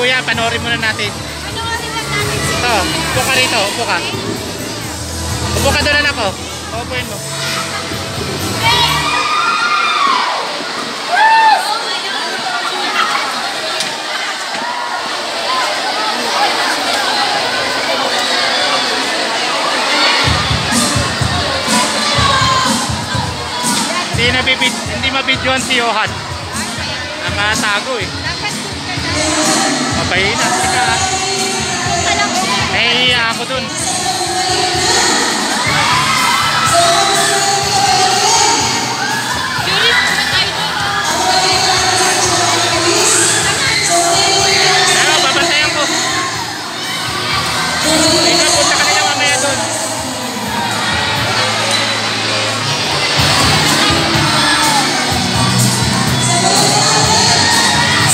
kuya, panoorin muna natin. Panoorin lang natin si Ito, upo ka rito, upo ka. Upo ka doon anak ko. Upuin mo. Hindi mabidyoan si Johan. Nakatago eh. Dapat kung ka na. Mabay na. Kung ka lang. Nahihiya ako dun.